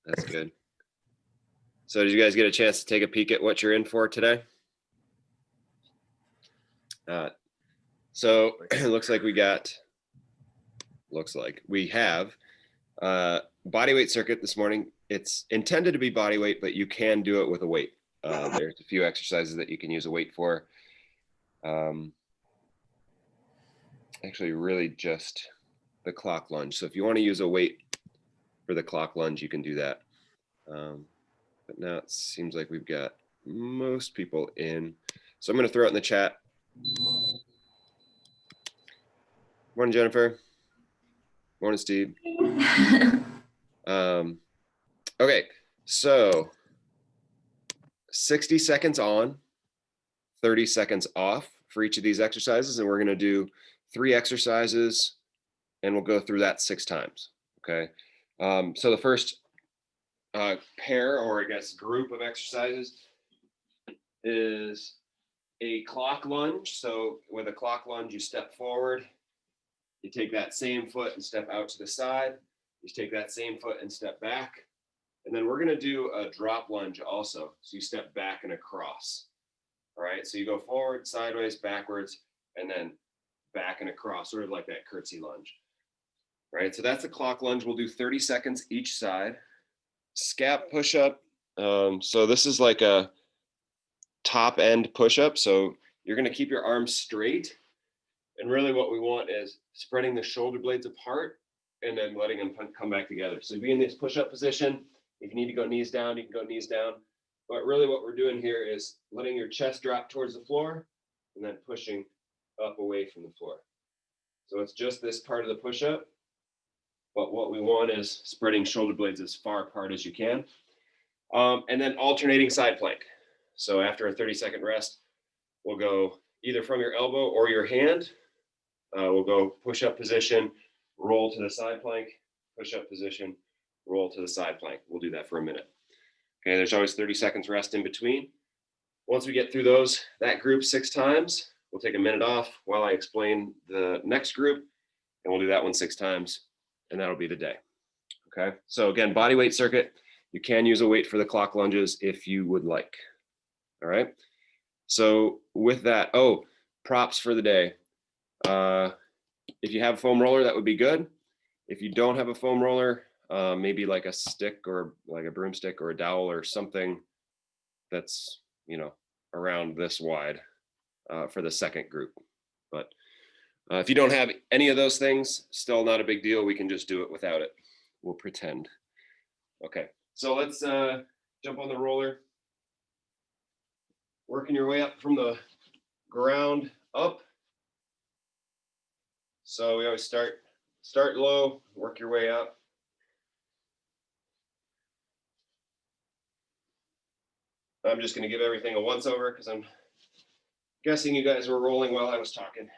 That's good. So did you guys get a chance to take a peek at what you're in for today? So it looks like we have bodyweight circuit this morning. It's intended to be body weight, but you can do it with a weight. There's a few exercises that you can use a weight for. Actually, really just the clock lunge. So if you want to use a weight for the clock lunge, you can do that. But now it seems like we've got most people in. So I'm going to throw it in the chat. Morning, Jennifer. Morning, Steve. Okay, so 60 seconds on, 30 seconds off for each of these exercises. And we're going to do 3 exercises and we'll go through that 6 times. Okay. So the first pair, or I guess group of exercises, is a clock lunge. So with a clock lunge, you step forward, you take that same foot and step out to the side, you take that same foot and step back, and then we're going to do a drop lunge also. So you step back and across. All right, so you go forward, sideways, backwards, and then back and across, sort of like that curtsy lunge. All right, so that's a clock lunge. We'll do 30 seconds each side. Scap push-up. So this is like a top end push-up. So you're going to keep your arms straight. And really what we want is spreading the shoulder blades apart and then letting them come back together. So be in this push-up position. If you need to go knees down, you can go knees down. But really what we're doing here is letting your chest drop towards the floor and then pushing up away from the floor. So it's just this part of the push-up. But what we want is spreading shoulder blades as far apart as you can. And then alternating side plank. So after a 30-second rest, we'll go either from your elbow or your hand. We'll go push-up position, roll to the side plank, push-up position, roll to the side plank. We'll do that for a minute. Okay, there's always 30 seconds rest in between. Once we get through that group 6 times, we'll take a minute off while I explain the next group, and we'll do that one 6 times, and that'll be the day. Okay, so again, bodyweight circuit. You can use a weight for the clock lunges if you would like. All right, so with that, props for the day. If you have a foam roller, that would be good. If you don't have a foam roller, maybe like a stick or like a broomstick or a dowel or something that's, around this wide for the second group. But if you don't have any of those things, still not a big deal. We can just do it without it. We'll pretend. Okay, so let's jump on the roller. Working your way up from the ground up. So we always start low, work your way up. I'm just going to give everything a once over because I'm guessing you guys were rolling while I was talking.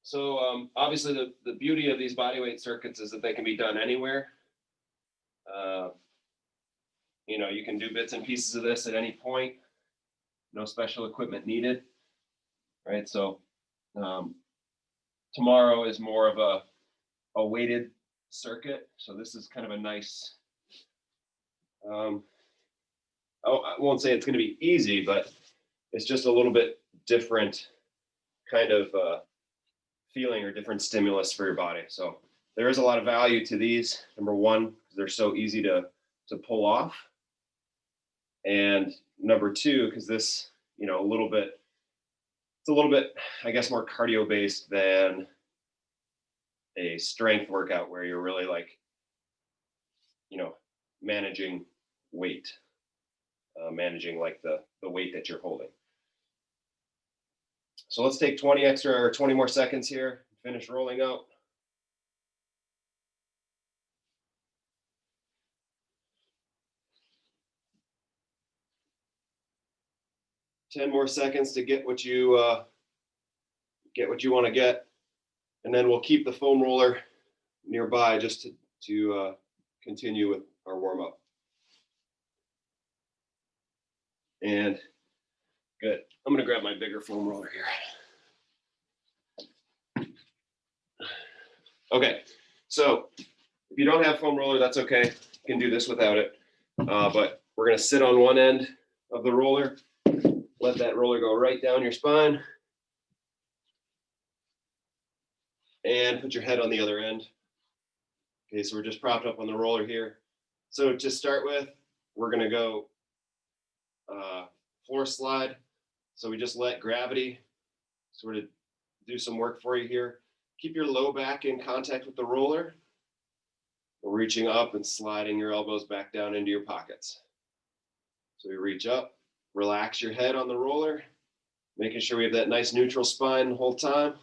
So obviously the beauty of these bodyweight circuits is that they can be done anywhere. You can do bits and pieces of this at any point. No special equipment needed, right? So tomorrow is more of a weighted circuit. So this is kind of a nice, I won't say it's going to be easy, but it's just a little bit different kind of feeling or different stimulus for your body. So there is a lot of value to these. Number one, they're so easy to pull off. And number two, because this, it's a little bit, I guess, more cardio based than a strength workout where you're really like, managing weight, managing like the weight that you're holding. So let's take 20 more seconds here, finish rolling out. Ten more seconds to get what you want to get, and then we'll keep the foam roller nearby just to continue with our warm up. And good. I'm going to grab my bigger foam roller here. Okay, so if you don't have foam roller, that's okay. You can do this without it. But we're gonna sit on one end of the roller, let that roller go right down your spine, and put your head on the other end. Okay, so we're just propped up on the roller here. So to start with, we're gonna go floor slide. So we just let gravity sort of do some work for you here. Keep your low back in contact with the roller. We're reaching up and sliding your elbows back down into your pockets. So we reach up, relax your head on the roller, making sure we have that nice neutral spine the whole time.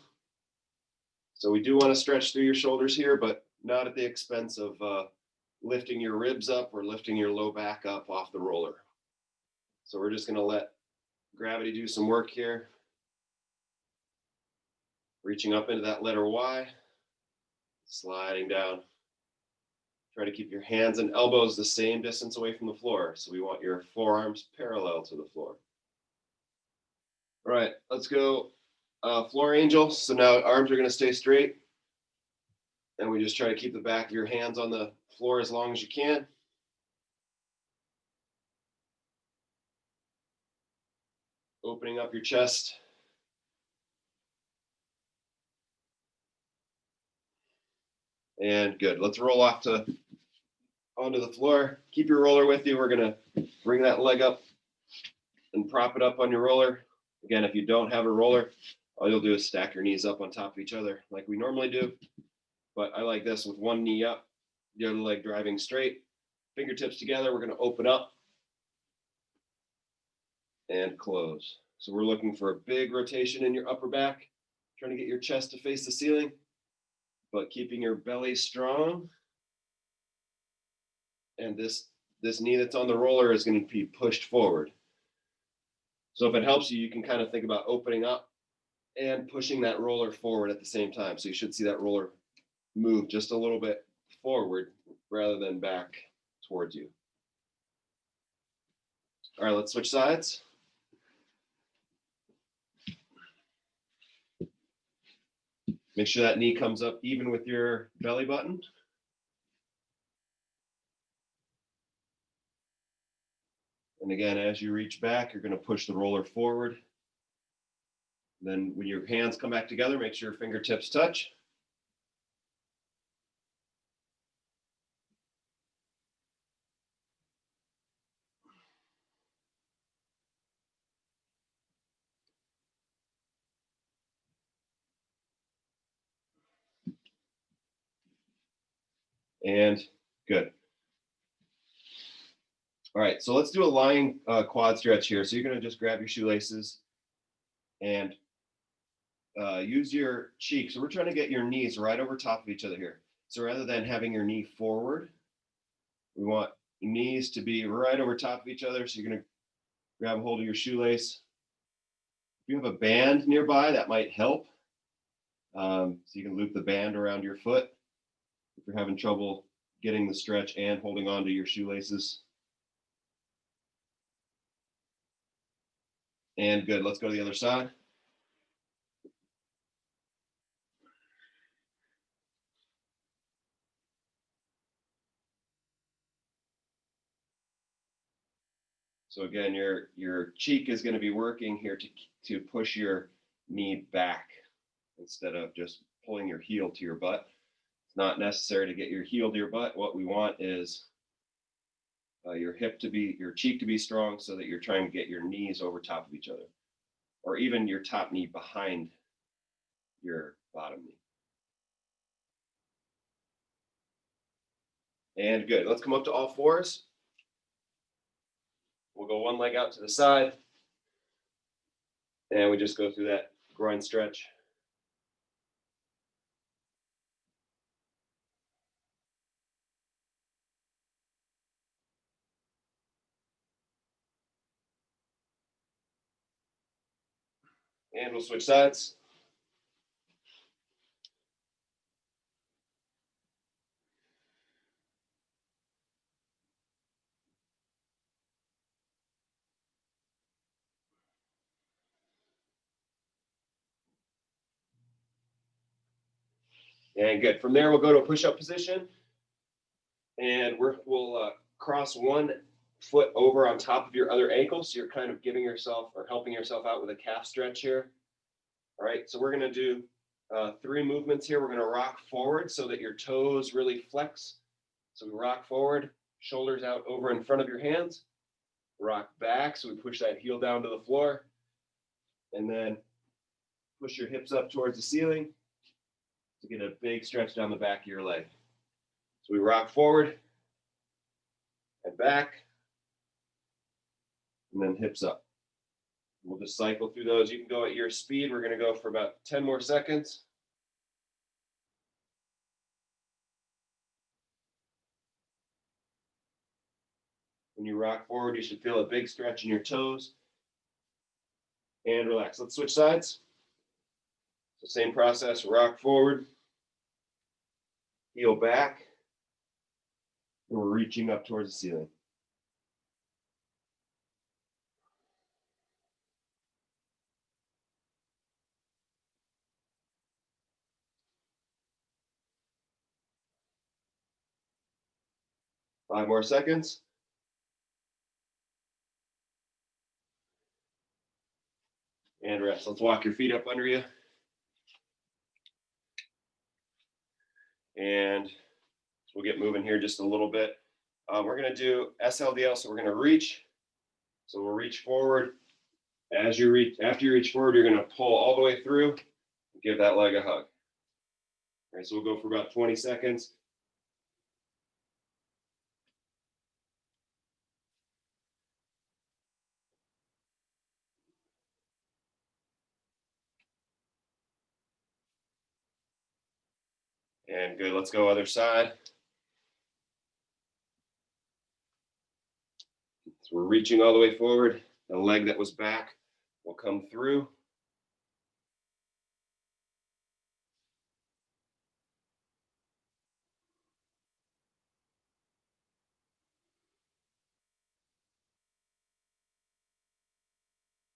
So we do want to stretch through your shoulders here, but not at the expense of lifting your ribs up or lifting your low back up off the roller. So we're just going to let gravity do some work here. Reaching up into that letter Y, sliding down. Try to keep your hands and elbows the same distance away from the floor. So we want your forearms parallel to the floor. All right, let's go floor angel. So now arms are going to stay straight. And we just try to keep the back of your hands on the floor as long as you can. Opening up your chest. And good. Let's roll off onto the floor. Keep your roller with you. We're going to bring that leg up and prop it up on your roller. Again, if you don't have a roller, all you'll do is stack your knees up on top of each other like we normally do. But I like this with one knee up, the other leg driving straight. Fingertips together. We're going to open up and close. So we're looking for a big rotation in your upper back, trying to get your chest to face the ceiling, but keeping your belly strong. And this knee that's on the roller is going to be pushed forward. So if it helps you, you can kind of think about opening up and pushing that roller forward at the same time. So you should see that roller move just a little bit forward rather than back towards you. All right, let's switch sides. Make sure that knee comes up even with your belly button. And again, as you reach back, you're going to push the roller forward. Then when your hands come back together, make sure your fingertips touch. And good. All right, so let's do a lying quad stretch here. So you're going to just grab your shoelaces and use your cheek. So we're trying to get your knees right over top of each other here. So rather than having your knee forward, we want your knees to be right over top of each other. So you're going to grab a hold of your shoelace. If you have a band nearby, that might help. So you can loop the band around your foot if you're having trouble getting the stretch and holding on to your shoelaces. And good, let's go to the other side. So again, your cheek is going to be working here to push your knee back instead of just pulling your heel to your butt. It's not necessary to get your heel to your butt. What we want is your cheek to be strong so that you're trying to get your knees over top of each other, or even your top knee behind your bottom knee. And good. Let's come up to all fours. We'll go one leg out to the side. And we just go through that groin stretch. And we'll switch sides. And good. From there, we'll go to a push-up position. And we'll cross one foot over on top of your other ankle. So you're kind of giving yourself or helping yourself out with a calf stretch here. All right, so we're going to do 3 movements here. We're going to rock forward so that your toes really flex. So we rock forward, shoulders out over in front of your hands. Rock back, so we push that heel down to the floor. And then push your hips up towards the ceiling to get a big stretch down the back of your leg. So we rock forward and back, and then hips up. We'll just cycle through those. You can go at your speed. We're going to go for about 10 more seconds. When you rock forward, you should feel a big stretch in your toes. And relax. Let's switch sides. So same process, rock forward, heel back, and we're reaching up towards the ceiling. Five more seconds. And rest. Let's walk your feet up under you. And we'll get moving here just a little bit. We're going to do SLDL, so we're going to reach. So we'll reach forward. After you reach forward, you're going to pull all the way through and give that leg a hug. All right, so we'll go for about 20 seconds. And good, let's go other side. So we're reaching all the way forward. The leg that was back will come through.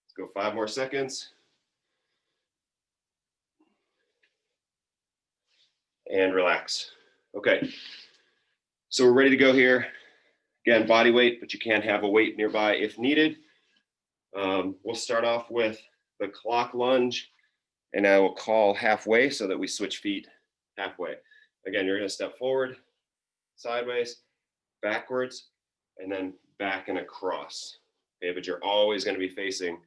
Let's go 5 more seconds. And relax. Okay, so we're ready to go here. Again, body weight, but you can have a weight nearby if needed. We'll start off with the clock lunge, and I will call halfway so that we switch feet halfway. Again, you're going to step forward, sideways, backwards, and then back and across. Okay, but you're always going to be facing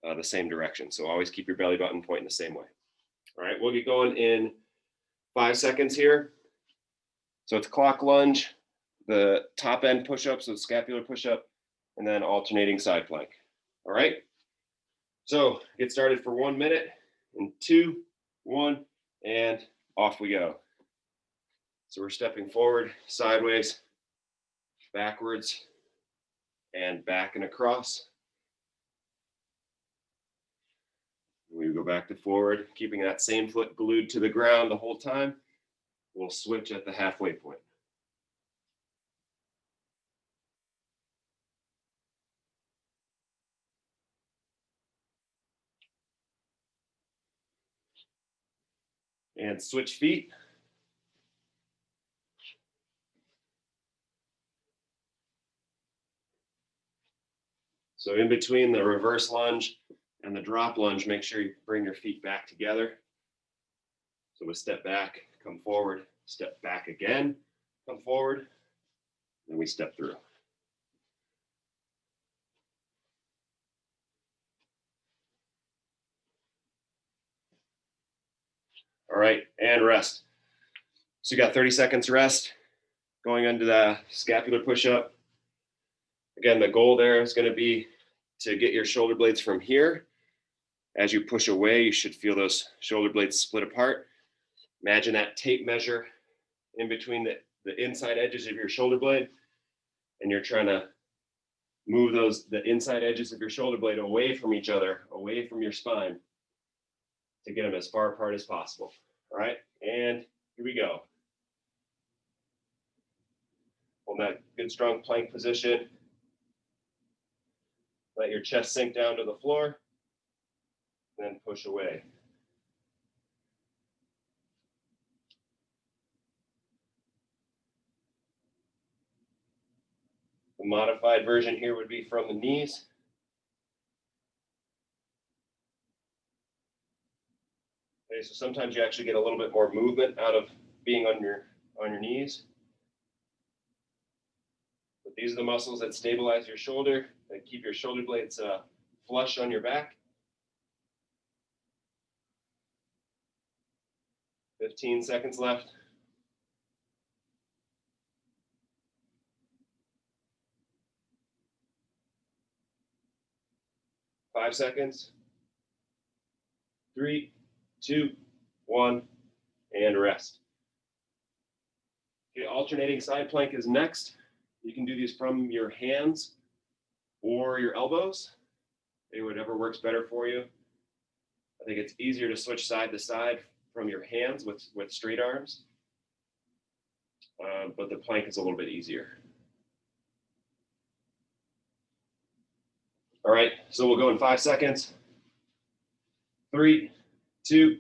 the same direction. So always keep your belly button pointing the same way. All right, we'll get going in 5 seconds here. So it's clock lunge, the top end push-up, so scapular push-up, and then alternating side plank. All right, so get started for 1 minute, in 2, 1, and off we go. So we're stepping forward, sideways, backwards, and back and across. We go back to forward, keeping that same foot glued to the ground the whole time. We'll switch at the halfway point. And switch feet. So in between the reverse lunge and the drop lunge, make sure you bring your feet back together. So we step back, come forward, step back again, come forward, and we step through. All right, and rest. So you got 30 seconds rest, going into the scapular push-up. Again, the goal there is going to be to get your shoulder blades from here. As you push away, you should feel those shoulder blades split apart. Imagine that tape measure in between the inside edges of your shoulder blade, and you're trying to move the inside edges of your shoulder blade away from each other, away from your spine, to get them as far apart as possible. All right, and here we go. Hold that good strong plank position. Let your chest sink down to the floor, then push away. The modified version here would be from the knees. Okay, so sometimes you actually get a little bit more movement out of being on your knees. But these are the muscles that stabilize your shoulder, that keep your shoulder blades flush on your back. 15 seconds left. 5 seconds. 3, 2, 1, and rest. Okay, alternating side plank is next. You can do these from your hands or your elbows. Okay, whatever works better for you. I think it's easier to switch side to side from your hands with straight arms, but the plank is a little bit easier. All right, so we'll go in 5 seconds. 3, 2,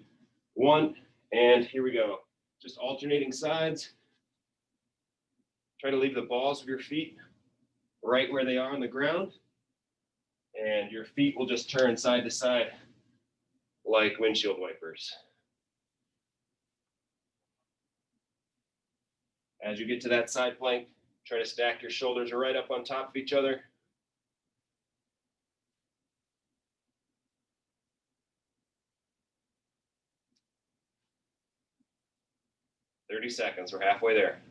1, and here we go. Just alternating sides. Try to leave the balls of your feet right where they are on the ground, and your feet will just turn side to side like windshield wipers. As you get to that side plank, try to stack your shoulders right up on top of each other. "30 seconds, we're halfway there.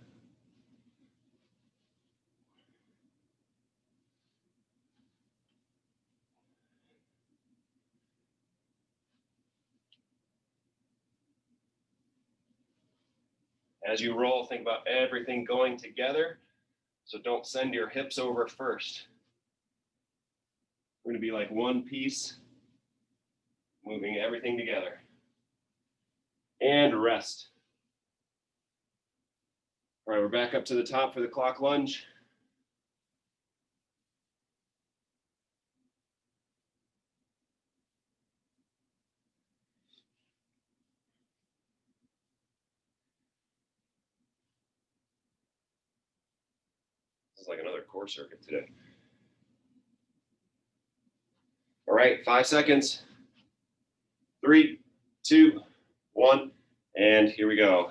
As you roll, think about everything going together. So don't send your hips over first. We're going to be like one piece, moving everything together. And rest. All right, we're back up to the top for the clock lunge. This is like another core circuit today. All right, 5 seconds. 3, 2, 1, and here we go.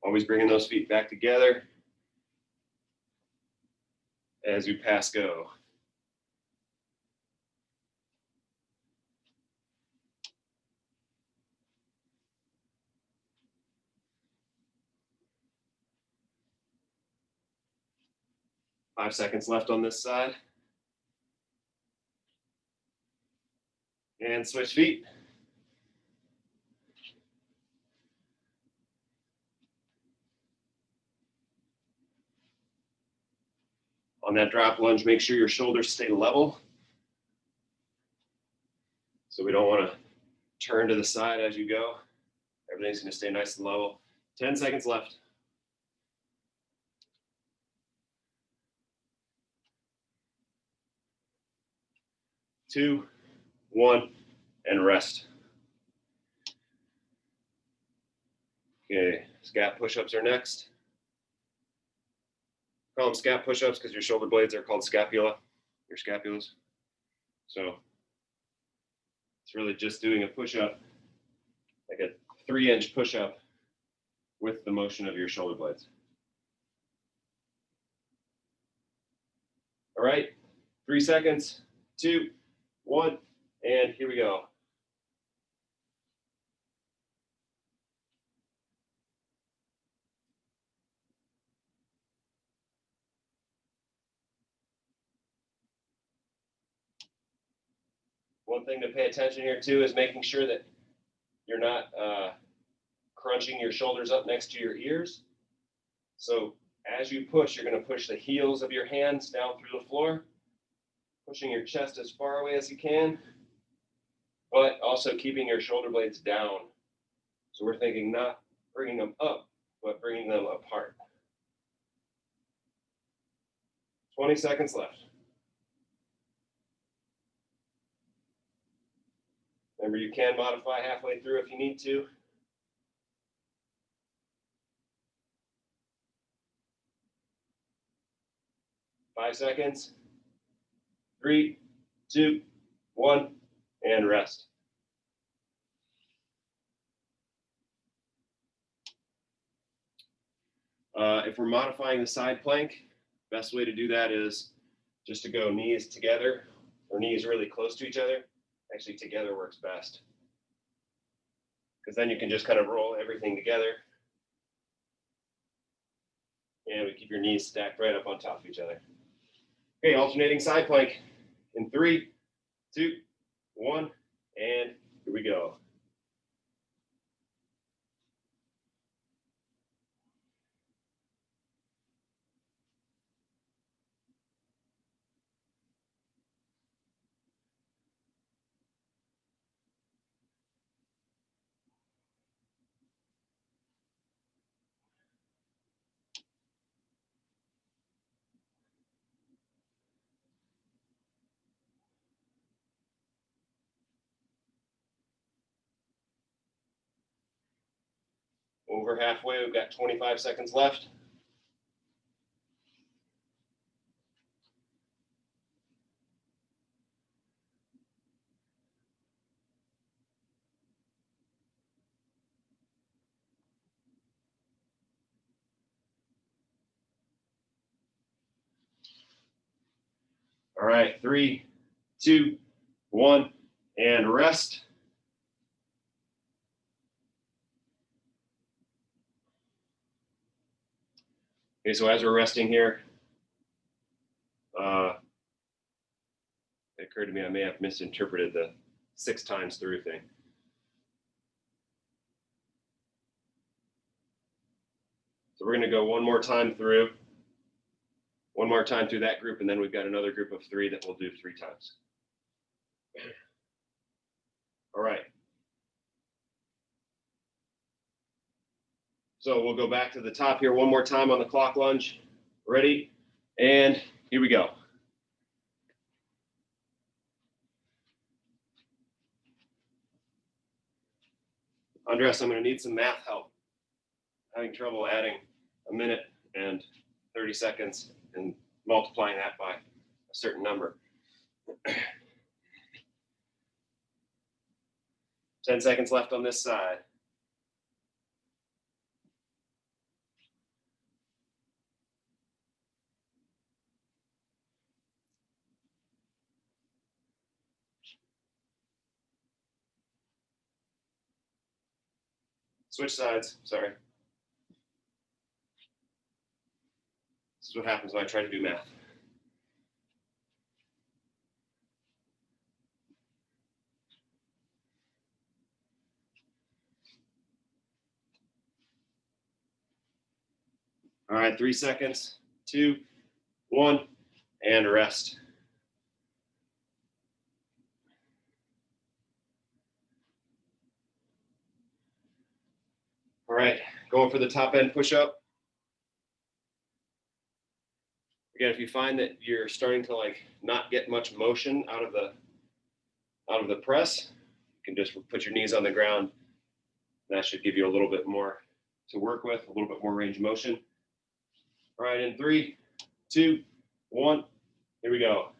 Always bringing those feet back together as you pass go. Five seconds left on this side. And switch feet. On that drop lunge, make sure your shoulders stay level. So we don't want to turn to the side as you go. Everything's going to stay nice and level. 10 seconds left. 2, 1, and rest. Okay, Scat Push-Ups are next. Call them Scat Push-Ups because your shoulder blades are called scapula, your scapulas. So it's really just doing a push-up, like a 3-inch push-up with the motion of your shoulder blades. All right, 3 seconds, 2, 1, and here we go. One thing to pay attention here too is making sure that you're not crunching your shoulders up next to your ears. So as you push, you're going to push the heels of your hands down through the floor, pushing your chest as far away as you can, but also keeping your shoulder blades down. So we're thinking not bringing them up, but bringing them apart. 20 seconds left. Remember, you can modify halfway through if you need to. 5 seconds. 3, 2, 1, and rest. If we're modifying the side plank, best way to do that is just to go knees together or knees really close to each other. Actually, together works best, because then you can just kind of roll everything together. And we keep your knees stacked right up on top of each other. Okay, alternating side plank in 3, 2, 1, and here we go. Over halfway, we've got 25 seconds left. All right, 3, 2, 1, and rest. Okay, so as we're resting here, it occurred to me I may have misinterpreted the 6 times through thing. So we're going to go one more time through that group, and then we've got another group of 3 that we'll do 3 times. All right. So we'll go back to the top here one more time on the clock lunge. Ready? And here we go. Andres, I'm going to need some math help. Having trouble adding a minute and 30 seconds and multiplying that by a certain number. 10 seconds left on this side. Switch sides, sorry. This is what happens when I try to do math. All right, 3 seconds, 2, 1, and rest. All right, going for the top end push-up. Again, if you find that you're starting to not get much motion out of the press, you can just put your knees on the ground. That should give you a little bit more to work with, a little bit more range of motion. All right, in 3, 2, 1, here we go.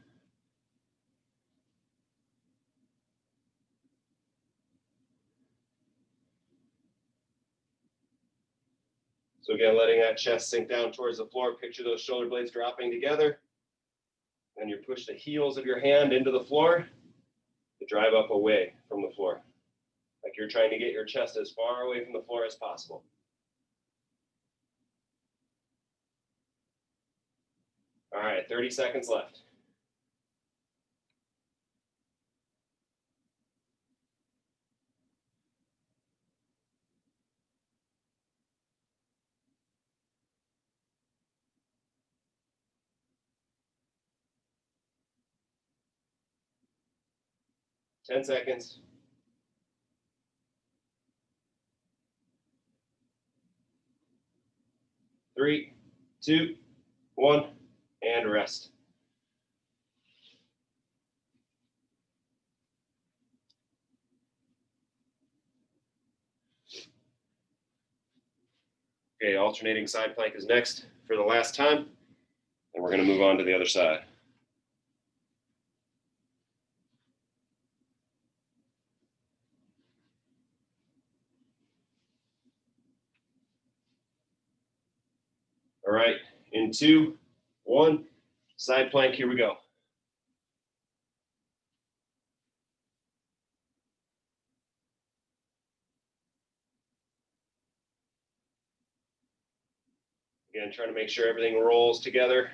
So again, letting that chest sink down towards the floor. Picture those shoulder blades dropping together. And you push the heels of your hand into the floor to drive up away from the floor. Like you're trying to get your chest as far away from the floor as possible. All right, 30 seconds left. Ten seconds. 3, 2, 1, and rest. Okay, alternating side plank is next for the last time. And we're going to move on to the other side. All right, in 2, 1, side plank, here we go. Again, trying to make sure everything rolls together.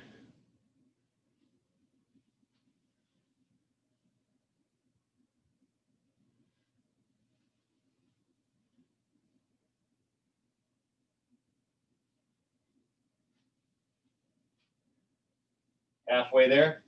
Halfway there.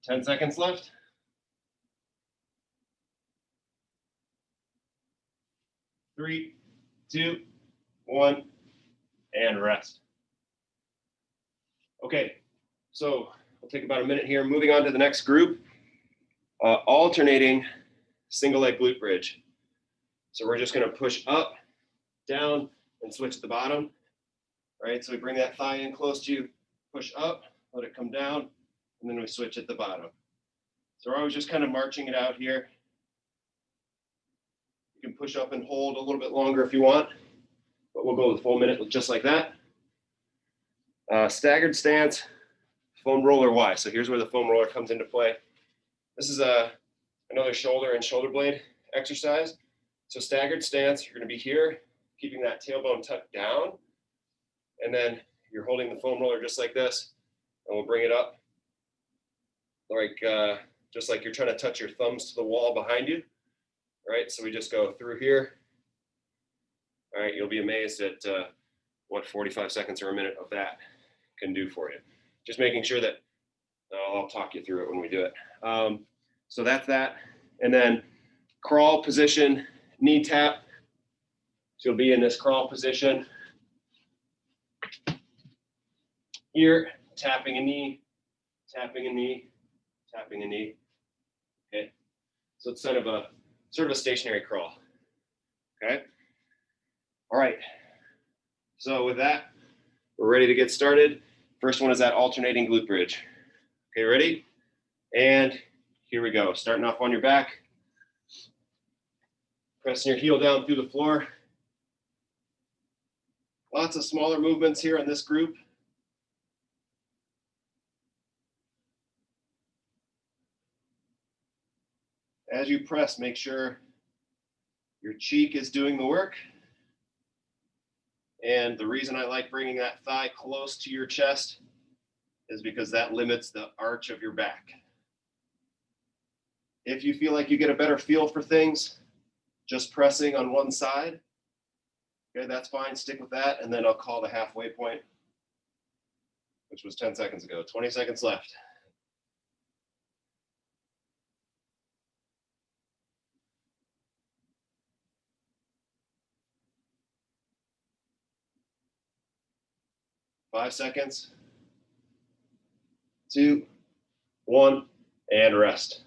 Ten seconds left. 3, 2, 1, and rest. Okay, so we'll take about a minute here. Moving on to the next group, alternating single leg glute bridge. So we're just going to push up, down, and switch at the bottom. All right, so we bring that thigh in close to you, push up, let it come down, and then we switch at the bottom. So we're always just kind of marching it out here. You can push up and hold a little bit longer if you want, but we'll go the full minute just like that. Staggered stance, foam roller Y. So here's where the foam roller comes into play. This is another shoulder and shoulder blade exercise. So staggered stance, you're going to be here, keeping that tailbone tucked down, and then you're holding the foam roller just like this, and we'll bring it up like just like you're trying to touch your thumbs to the wall behind you. All right, so we just go through here. All right, you'll be amazed at what 45 seconds or a minute of that can do for you. Just making sure that, I'll talk you through it when we do it. So that's that. And then crawl position, knee tap. So you'll be in this crawl position. Here, tapping a knee, tapping a knee, tapping a knee. Okay, so it's sort of a stationary crawl. Okay. All right. So with that, we're ready to get started. First one is that alternating glute bridge. Okay, ready? And here we go. Starting off on your back. Pressing your heel down through the floor. Lots of smaller movements here in this group. As you press, make sure your cheek is doing the work. And the reason I like bringing that thigh close to your chest is because that limits the arch of your back. If you feel like you get a better feel for things, just pressing on one side, okay, that's fine, stick with that, and then I'll call the halfway point, which was 10 seconds ago. 20 seconds left. Five seconds. 2, 1, and rest.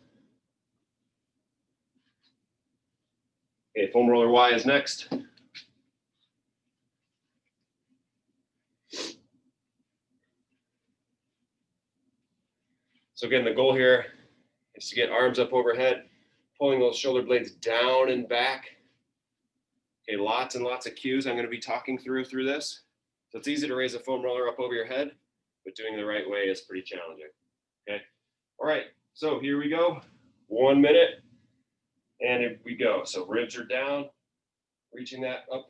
Okay, foam roller Y is next. So again, the goal here is to get arms up overhead, pulling those shoulder blades down and back. Okay, lots and lots of cues I'm going to be talking through this. So it's easy to raise a foam roller up over your head, but doing it the right way is pretty challenging. Okay, all right, so here we go. 1 minute, and here we go. So ribs are down, reaching that up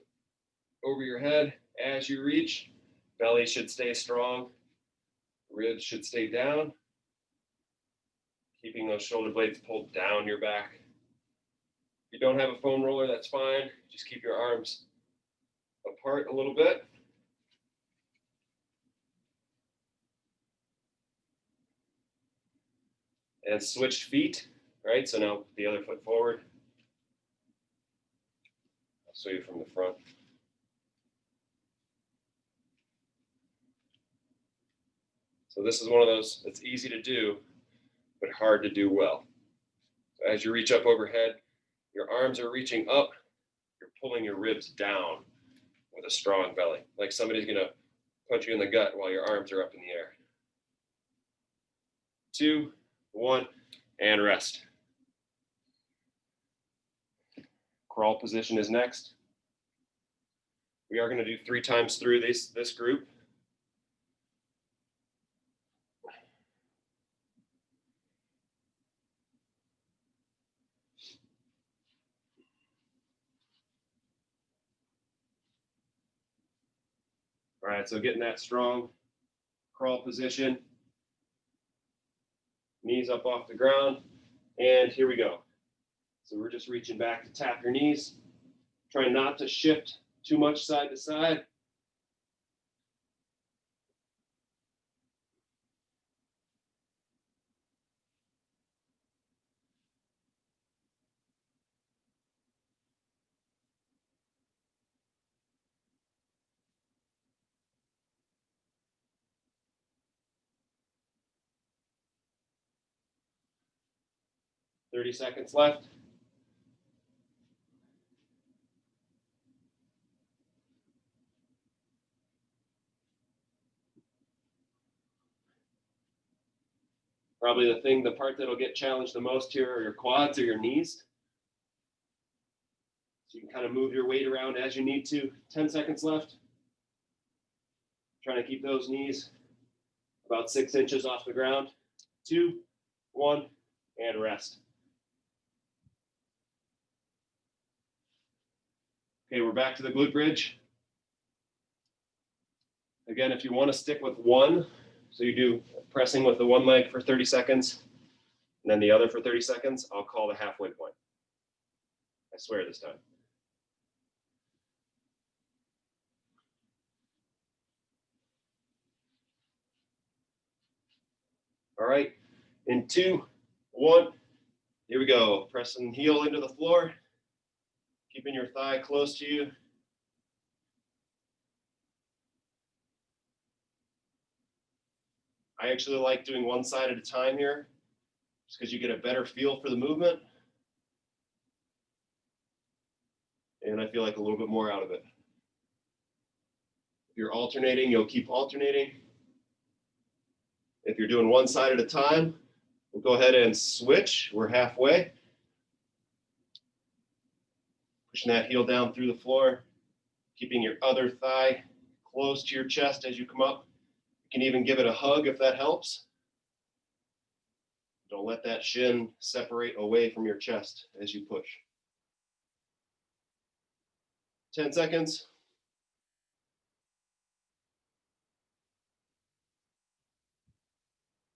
over your head. As you reach, belly should stay strong, ribs should stay down, keeping those shoulder blades pulled down your back. If you don't have a foam roller, that's fine. Just keep your arms apart a little bit. And switch feet, right? So now the other foot forward. I'll show you from the front. So this is one of those that's easy to do, but hard to do well. So as you reach up overhead, your arms are reaching up, you're pulling your ribs down with a strong belly, like somebody's gonna punch you in the gut while your arms are up in the air. 2, 1, and rest. Crawl position is next. We are going to do 3 times through this group. All right, so getting that strong crawl position, knees up off the ground, and here we go. So we're just reaching back to tap your knees, trying not to shift too much side to side. Thirty seconds left. Probably the part that'll get challenged the most here are your quads or your knees. So you can kind of move your weight around as you need to. 10 seconds left. Trying to keep those knees about 6 inches off the ground. 2, 1, and rest. Okay, we're back to the glute bridge. Again, if you want to stick with one, so you do pressing with the one leg for 30 seconds, and then the other for 30 seconds, I'll call the halfway point. I swear this time. All right, in 2, 1, here we go. Pressing heel into the floor, keeping your thigh close to you. I actually like doing one side at a time here, just because you get a better feel for the movement. And I feel like a little bit more out of it. If you're alternating, you'll keep alternating. If you're doing one side at a time, we'll go ahead and switch. We're halfway. Pushing that heel down through the floor, keeping your other thigh close to your chest as you come up. You can even give it a hug if that helps. Don't let that shin separate away from your chest as you push. 10 seconds.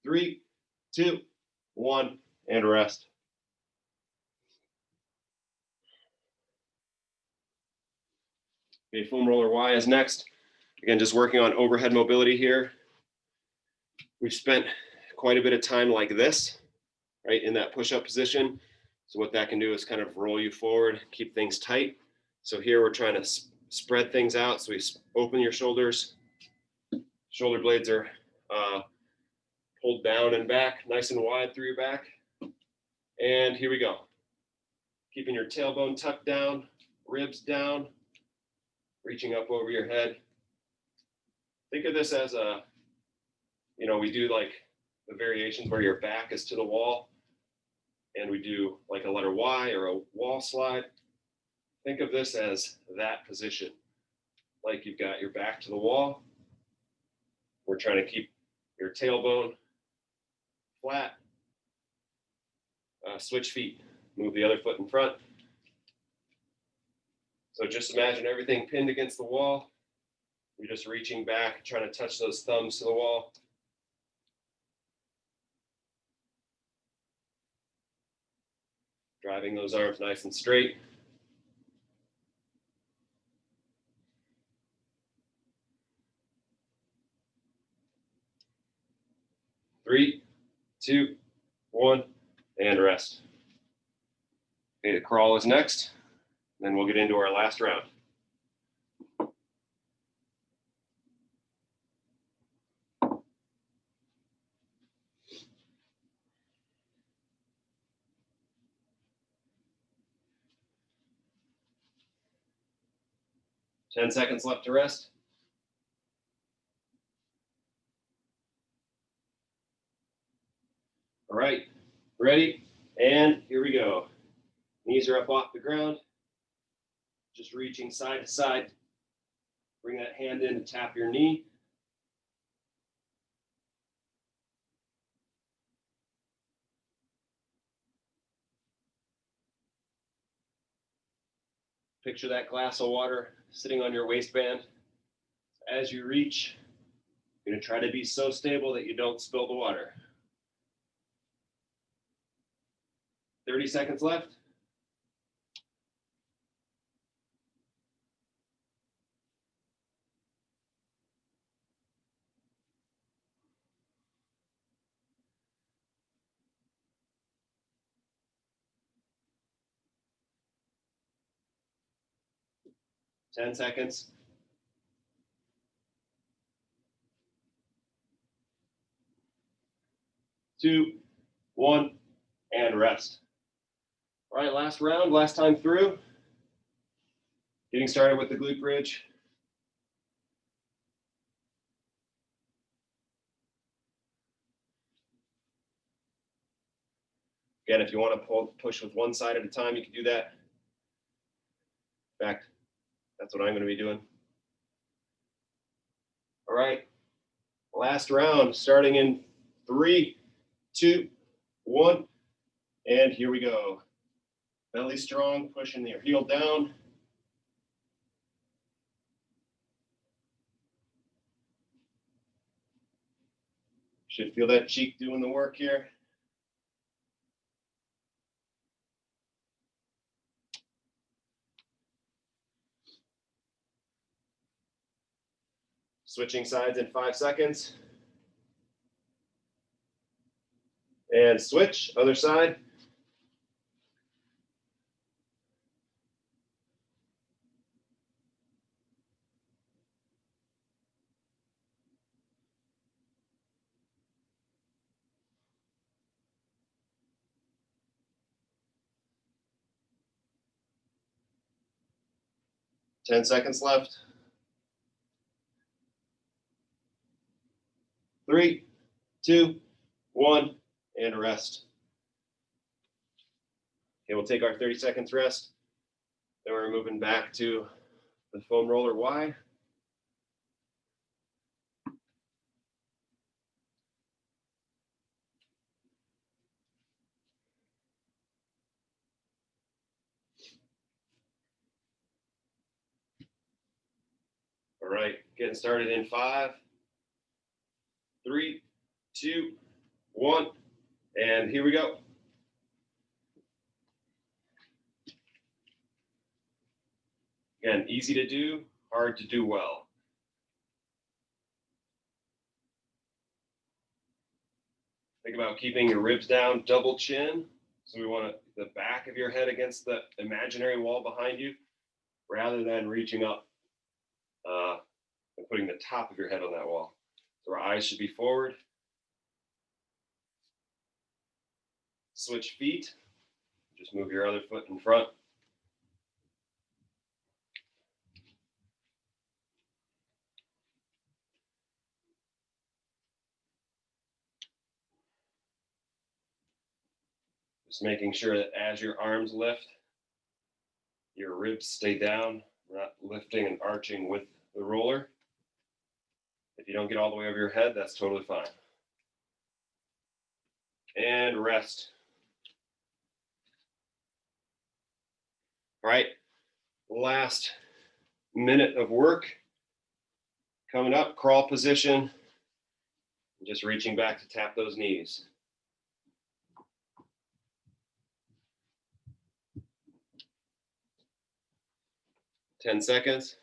3, 2, 1, and rest. Okay, foam roller Y is next. Again, just working on overhead mobility here. We've spent quite a bit of time like this, right, in that push-up position. So what that can do is kind of roll you forward, keep things tight. So here we're trying to spread things out. So we open your shoulders. Shoulder blades are pulled down and back, nice and wide through your back. And here we go. Keeping your tailbone tucked down, ribs down, reaching up over your head. Think of this as a, we do like the variations where your back is to the wall, and we do like a letter Y or a wall slide. Think of this as that position, like you've got your back to the wall. We're trying to keep your tailbone flat. Switch feet, move the other foot in front. So just imagine everything pinned against the wall. You're just reaching back, trying to touch those thumbs to the wall. Driving those arms nice and straight. Three, 2, 1, and rest. Okay, the crawl is next. Then we'll get into our last round. 10 seconds left to rest. All right, ready? And here we go. Knees are up off the ground. Just reaching side to side. Bring that hand in to tap your knee. Picture that glass of water sitting on your waistband. As you reach, you're going to try to be so stable that you don't spill the water. 30 seconds left. Ten seconds. 2, 1, and rest. All right, last round, last time through. Getting started with the glute bridge. Again, if you want to push with one side at a time, you can do that. In fact, that's what I'm going to be doing. All right, last round, starting in 3, 2, 1, and here we go. Belly strong, pushing your heel down. Should feel that cheek doing the work here. Switching sides in 5 seconds. And switch, other side. Ten seconds left. 3, 2, 1, and rest. Okay, we'll take our 30 seconds rest. Then we're moving back to the foam roller Y. All right, getting started in 5, 3, 2, 1, and here we go. Again, easy to do, hard to do well. Think about keeping your ribs down, double chin. So we want the back of your head against the imaginary wall behind you, rather than reaching up and putting the top of your head on that wall. So our eyes should be forward. Switch feet. Just move your other foot in front. Just making sure that as your arms lift, your ribs stay down. We're not lifting and arching with the roller. If you don't get all the way over your head, that's totally fine. And rest. All right, last minute of work. Coming up, crawl position. Just reaching back to tap those knees. Ten seconds.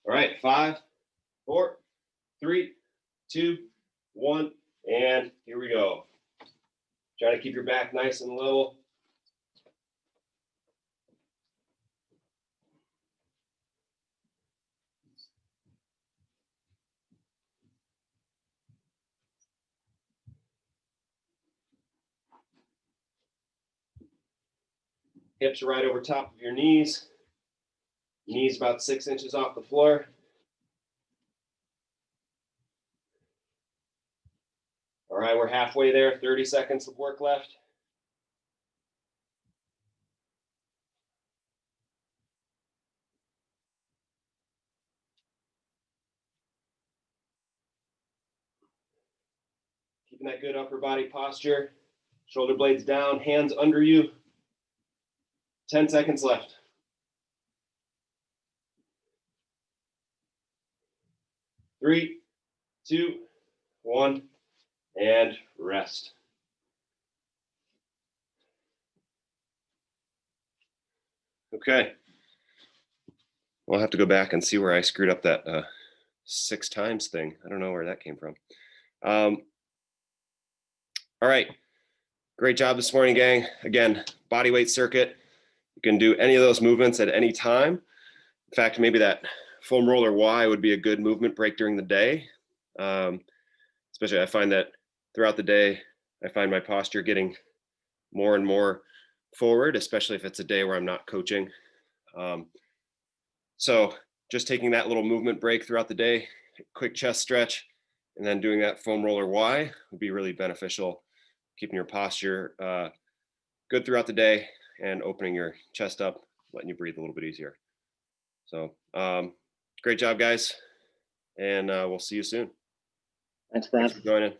All right, 5, 4, 3, 2, 1, and here we go. Try to keep your back nice and level. Hips right over top of your knees. Knees about 6 inches off the floor. All right, we're halfway there, 30 seconds of work left. Keeping that good upper body posture. Shoulder blades down, hands under you. 10 seconds left. 3, 2, 1, and rest. Okay. We'll have to go back and see where I screwed up that 6 times thing. I don't know where that came from. All right. Great job this morning, gang. Again, bodyweight circuit. You can do any of those movements at any time. In fact, maybe that foam roller Y would be a good movement break during the day. Especially I find that throughout the day, I find my posture getting more and more forward, especially if it's a day where I'm not coaching. So just taking that little movement break throughout the day, quick chest stretch, and then doing that foam roller Y would be really beneficial, keeping your posture good throughout the day and opening your chest up, letting you breathe a little bit easier. So great job, guys. And we'll see you soon. Thanks, Thanks for joining.